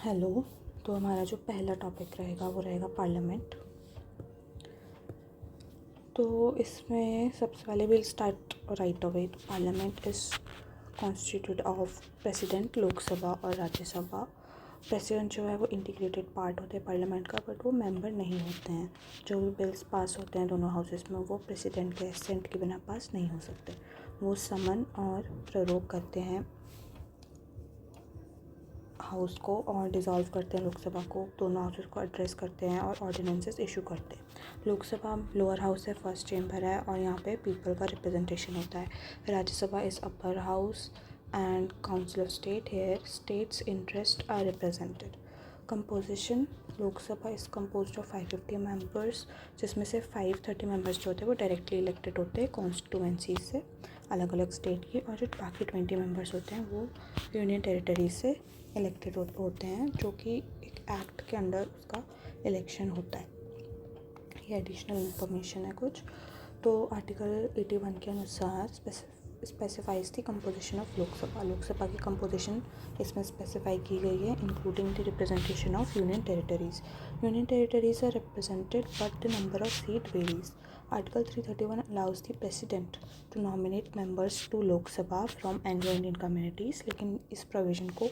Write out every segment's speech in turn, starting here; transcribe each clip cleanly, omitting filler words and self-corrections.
Hello. तो हमारा जो पहला टॉपिक रहेगा वो रहेगा पार्लियामेंट। तो इसमें सबसे पहले विल स्टार्ट राइट अवे। तो parliament is constituted of president, Lok Sabha और राज्यसभा। प्रेसिडेंट जो है वो इंटीग्रेटेड पार्ट होते हैं पार्लियामेंट का, बट वो मेंबर नहीं होते हैं। जो भी बिल्स पास होते हैं दोनों हाउसेस में वो प्रेसिडेंट के एसेंट के बिना पास नहीं हो सकते। वो समन और प्ररोग करते हैं हाउस को और डिज़ोल्व करते हैं लोकसभा को, दोनों हाउसेस को एड्रेस करते हैं और ऑर्डिनेंसेस इशू करते हैं। लोकसभा लोअर हाउस है, फर्स्ट चेंबर है और यहाँ पे पीपल का रिप्रेजेंटेशन होता है। Rajya Sabha is upper house and council of state, here states interest are represented. Composition, Lok Sabha is composed of 550 members, जिसमें से 530 मेंबर्स जो होते हैं वो डायरेक्टली इलेक्टेड होते हैं कॉन्स्टिट्यूएंसी से, अलग अलग स्टेट की, और जो बाकी 20 मेंबर्स होते हैं वो यूनियन टेरिटरी से इलेक्टेड होते हैं, जो कि एक एक्ट के अंडर उसका इलेक्शन होता है। ये एडिशनल इंफॉर्मेशन है कुछ। तो आर्टिकल 81 के अनुसार specifies the composition of Lok Sabha. Lok Sabha की कंपोजिशन इसमें स्पेसिफाई की गई है, including the representation of union territories. Union territories are represented but the number of seat varies. Article 331 allows the President to nominate members to Lok Sabha from Anglo-Indian communities, लेकिन इस provision को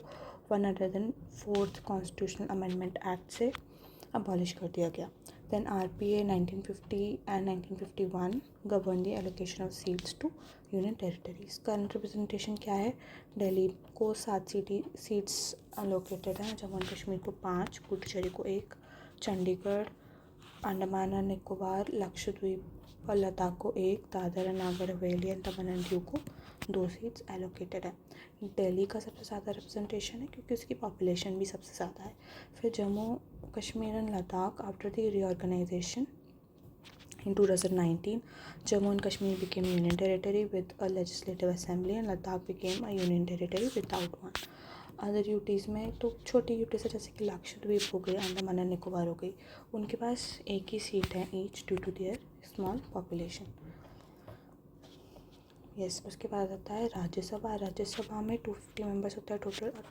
104th constitutional amendment act से abolish कर दिया गया। Then RPA 1950 and 1951 govern the allocation of seats to union territories. Current representation क्या है? दिल्ली को 7 सीट्स अलोकेटेड हैं, जम्मू एंड कश्मीर को 5, पुडुचेरी को 1, चंडीगढ़, अंडमान और निकोबार, लक्षद्वीप और लद्दाख को 1, दादर और Nagar Haveli and Daman and Diu को 2 सीट्स एलोकेटेड है। दिल्ली का सबसे ज़्यादा रिप्रेजेंटेशन है क्योंकि उसकी पॉपुलेशन भी सबसे ज़्यादा है। फिर Jammu Kashmir and Ladakh, after the reorganisation in 2019, Jammu and Kashmir became union territory with a legislative assembly and Ladakh became a union territory without one. Other UTs में तो छोटी यूटीज़ है, जैसे कि लक्षद्वीप हो गई, अंडमान एंड निकोबार हो गई, उनके पास एक ही सीट है each due to their small population. Yes, उसके बाद आता है राज्यसभा। राज्यसभा में 250 मेंबर्स होता है टोटल, और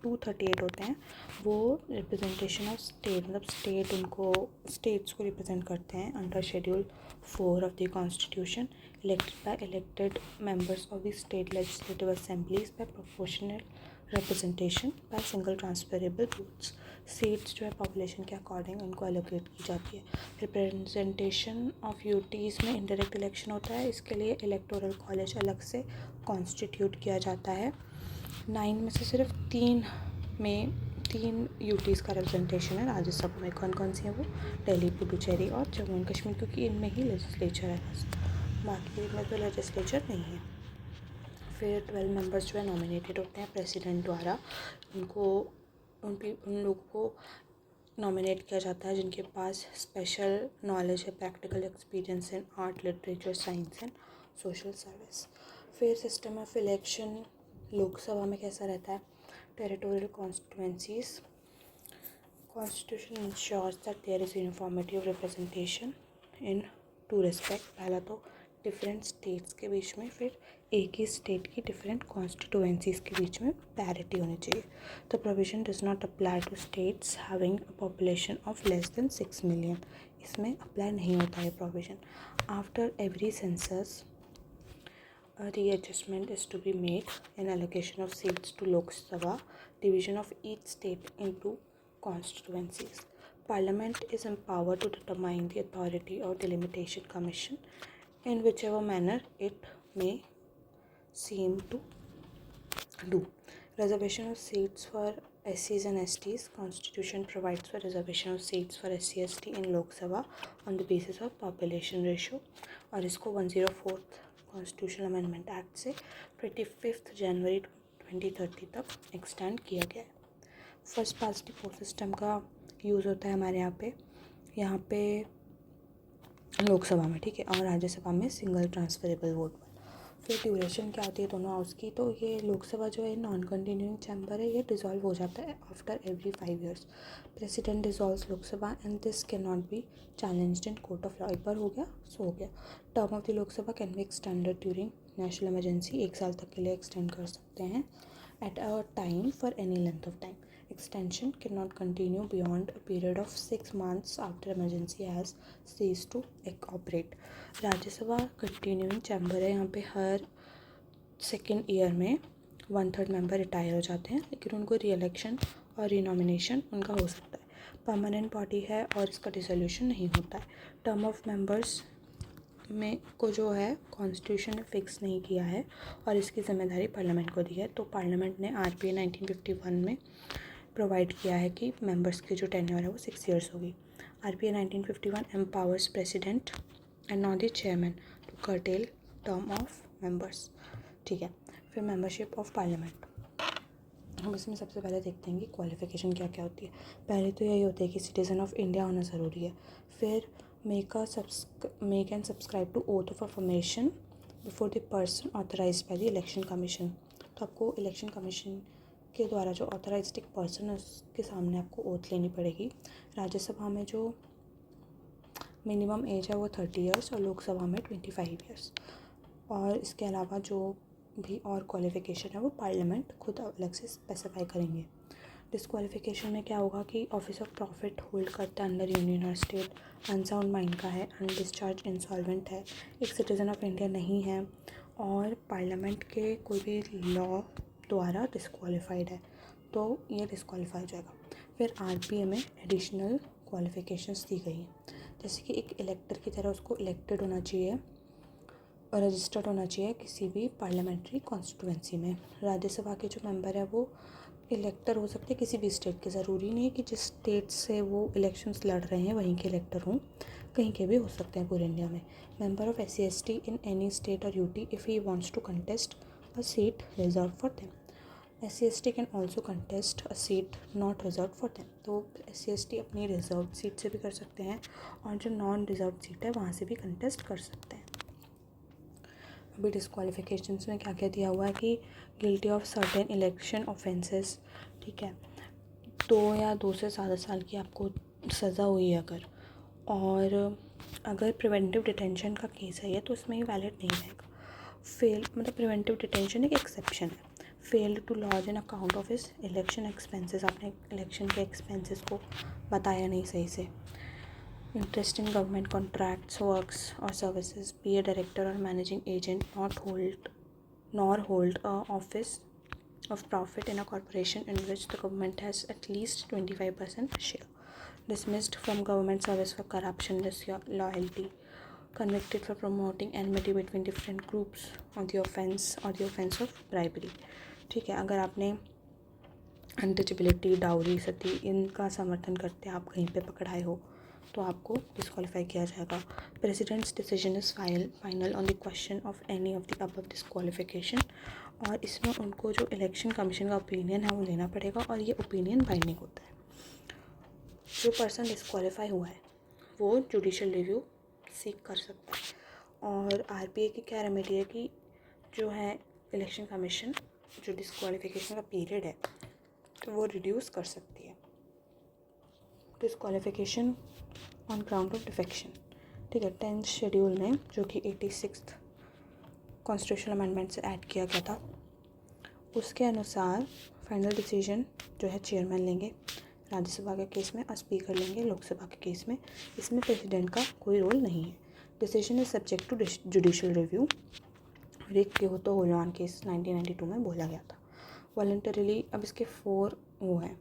238 होते हैं वो रिप्रेजेंटेशन ऑफ स्टेट, मतलब स्टेट उनको स्टेट्स को रिप्रेजेंट करते हैं under schedule 4 of the constitution, elected by elected members of the state legislative assemblies by proportional representation by single transferable votes. Seats जो है पॉपुलेशन के अकॉर्डिंग उनको एलोकेट की जाती है। रिप्रेजेंटेशन ऑफ यूटीज़ में इंडायरेक्ट इलेक्शन होता है, इसके लिए इलेक्टोरल कॉलेज अलग से कॉन्स्टिट्यूट किया जाता है। 9 में से सिर्फ 3 यूटीज़ का रिप्रेजेंटेशन है राज्यसभा में। कौन कौन सी है वो? दिल्ली, पुडुचेरी और जम्मू एंड कश्मीर, क्योंकि इनमें ही लेजिस्लेचर है बस, बाकी में तो लेजिस्लेचर नहीं है। फिर 12 मेंबर्स जो है नॉमिनेटेड होते हैं प्रेसिडेंट द्वारा। उन लोगों को नॉमिनेट किया जाता है जिनके पास स्पेशल नॉलेज है, practical experience in art, literature, science and social service. फिर सिस्टम ऑफ इलेक्शन लोकसभा में कैसा रहता है? Territorial constituencies. Constitution ensures that there is uniformity of representation in 2 respect. पहला तो डिफरेंट स्टेट्स के बीच में, फिर एक ही स्टेट की डिफरेंट कॉन्स्टिट्यूएंसीज के बीच में पैरिटी होनी चाहिए। The provision does not apply to states having a population of less than 6 million. इसमें अप्लाई नहीं होता है provision. After every census readjustment is to be made in allocation of seats to Lok Sabha, division of each state into constituencies. Parliament is empowered to determine the authority of the Delimitation Commission in whichever manner it may seem to do. Reservation of seats for SCs and STs. Constitution provides for reservation of seats for SC ST in Lok Sabha on the basis of population ratio, और इसको 104th constitutional amendment act से 25 जनवरी 2030 तक extend किया गया है। First past the post system का use होता है हमारे यहाँ पे लोकसभा में, ठीक है, और राज्यसभा में सिंगल ट्रांसफरेबल वोट। फिर ड्यूरेशन क्या होती है दोनों हाउस की? तो ये लोकसभा जो है नॉन कंटिन्यूइंग चैम्बर है, ये डिज़ोल्व हो जाता है after every 5 years। President dissolves Lok Sabha and this can not be challenged in court of law. एक बार हो गया सो हो गया। Term of the Lok Sabha can be extended during national emergency, 1 साल तक के लिए एक्सटेंड कर सकते हैं at a time for any length of time. extension cannot continue beyond a period of 6 months after emergency has ceased to operate. Rajya Sabha continuing chamber है, यहाँ पे हर सेकेंड ईयर में 1/3 मेंबर रिटायर हो जाते हैं, लेकिन उनको री इलेक्शन और रीनॉमिनेशन उनका हो सकता है। परमानेंट बॉडी है और इसका डिसोल्यूशन नहीं होता है। टर्म ऑफ मेंबर्स में को जो है कॉन्स्टिट्यूशन ने फिक्स नहीं किया है और इसकी जिम्मेदारी पार्लियामेंट को दी है। तो पार्लियामेंट ने आरपीए 1951 में प्रोवाइड किया है कि मेंबर्स की जो टेन्योर है वो 6 ईयर्स होगी। RPA 1951 empowers president and not the chairman to curtail term of members. ठीक है, फिर मेंबरशिप ऑफ पार्लियामेंट। हम इसमें सबसे पहले देखते हैं कि क्वालिफ़िकेशन क्या क्या होती है। पहले तो यही होता है कि सिटीज़न ऑफ इंडिया होना ज़रूरी है। फिर make and subscribe to oath of affirmation before the person authorised by the election commission. तो आपको इलेक्शन कमीशन के द्वारा जो ऑथराइज्ड एक पर्सन है उसके सामने आपको ओथ लेनी पड़ेगी। राज्यसभा में जो मिनिमम एज है वो 30 ईयर्स और लोकसभा में 25 ईयर्स। और इसके अलावा जो भी और क्वालिफ़िकेशन है वो पार्लियामेंट खुद अलग से स्पेसिफाई करेंगे। डिस्क्वालिफिकेशन में क्या होगा कि ऑफिस ऑफ प्रॉफिट होल्ड करता है अंडर यूनियन और स्टेट, अनसाउंड माइंड का है, अनडिस्चार्ज इंसॉल्वेंट है, एक सिटीज़न ऑफ इंडिया नहीं है और पार्लियामेंट के कोई भी लॉ द्वारा डिस्क्वालीफाइड है, तो ये डिस्क्वालीफाई हो जाएगा। फिर आरपीए में एडिशनल क्वालिफ़िकेशंस दी गई हैं, जैसे कि एक इलेक्टर की तरह उसको इलेक्टेड होना चाहिए और रजिस्टर्ड होना चाहिए किसी भी पार्लियामेंट्री कॉन्स्टिट्यूएंसी में। राज्यसभा के जो मेंबर है वो इलेक्टर हो सकते हैं किसी भी स्टेट के, ज़रूरी नहीं है कि जिस स्टेट से वो इलेक्शंस लड़ रहे हैं वहीं के इलेक्टर हों, कहीं के भी हो सकते हैं पूरे इंडिया में। Member of SC/ST in any state और UT if he wants to contest a seat reserve for them. SC/ST can also contest a seat not reserve for them. तो SC/ST अपनी रिजर्व सीट से भी कर सकते हैं और जो नॉन रिजर्व सीट है वहाँ से भी कंटेस्ट कर सकते हैं। अभी डिस्क्वालिफिकेशंस में क्या क्या दिया हुआ है कि guilty of certain election offences, ठीक है, 2 या 2 से ज़्यादा साल की आपको सज़ा हुई है अगर, और अगर प्रिवेंटिव डिटेंशन का केस है ये तो इसमें ही वैलिड नहीं रहेगा। फेल मतलब प्रिवेंटिव डिटेंशन एक एक्सेप्शन है। Failed to lodge an account of his election expenses, आपने इलेक्शन के एक्सपेंसेस को बताया नहीं सही से। Interest in government contracts, works or services, be a director or managing agent, nor hold a office of profit in a corporation in which the government has at least 25% share. Dismissed from government service for corruption, disloyalty, convicted for promoting enmity between different groups on the offense of bribery. ठीक है, अगर आपने untouchability, dowry, सती इनका समर्थन करते आप कहीं पे पकड़ाए हो तो आपको डिस्क्वालीफाई किया जाएगा। President's decision is final on the question of any of the above disqualification, और इसमें उनको जो इलेक्शन कमीशन का ओपिनियन है वो लेना पड़ेगा और ये ओपिनियन बाइंडिंग होता है। जो पर्सन डिस्क्वालीफाई हुआ है वो जुडिशल रिव्यू सीक कर सकता है। और आरपीए की क्या रेमेडी है कि जो है इलेक्शन कमीशन जो डिस्क्वालिफिकेशन का पीरियड है तो वो रिड्यूस कर सकती है। Disqualification on ground of defection, ठीक है, 10th शेड्यूल में जो कि 86th कॉन्स्टिट्यूशनल अमेंडमेंट से ऐड किया गया था उसके अनुसार फाइनल डिसीजन जो है चेयरमैन लेंगे राज्यसभा के केस में और स्पीकर लेंगे लोकसभा के केस में। इसमें प्रेसिडेंट का कोई रोल नहीं है। Decision is subject to judicial review. रिक के हो तो होलवान केस 1992 में बोला गया था। वॉलंटरीली, अब इसके 4 वो हैं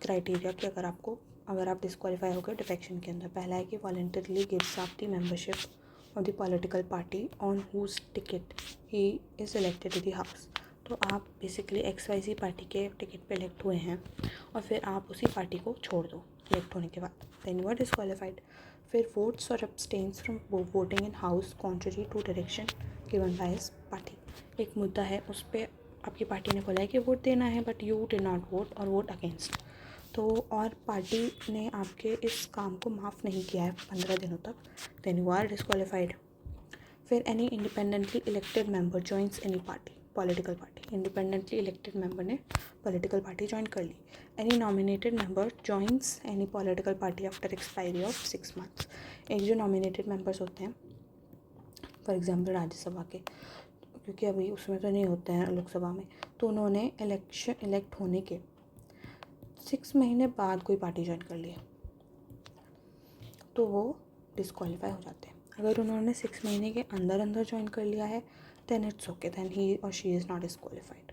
क्राइटेरिया कि अगर आप डिस्क्वालीफाई हो गए डिफेक्शन के अंदर। पहला है कि voluntarily gives up the membership of the political party on whose ticket he is elected to the house. तो आप बेसिकली XYZ पार्टी के टिकट पे इलेक्ट हुए हैं और फिर आप उसी पार्टी को छोड़ दो इलेक्ट होने के बाद, देन यू आर डिस्क्वालीफाइड। फिर वोट्स और abstains from voting in house contrary to direction given by his party. एक मुद्दा है उस पर आपकी पार्टी ने बोला है कि वोट देना है but you did not vote और वोट अगेंस्ट, तो और पार्टी ने आपके इस काम को माफ़ नहीं किया है 15 दिनों तक, देन यू आर डिस्क्वालीफाइड। फिर any independently elected member joins any party, political party, independently elected member ने पॉलिटिकल पार्टी ज्वाइन कर ली। Any nominated member joins any political party after expiry of 6 months। एक जो नॉमिनेटेड मेंबर्स होते हैं for example Rajya Sabha के, क्योंकि अभी उसमें तो नहीं होते हैं लोकसभा में, तो उन्होंने इलेक्ट होने के 6 महीने बाद कोई पार्टी ज्वाइन कर लिया तो वो डिस्क्वालीफाई हो जाते हैं। अगर उन्होंने 6 महीने के अंदर अंदर ज्वाइन कर लिया है then it's okay, then he or she is not disqualified.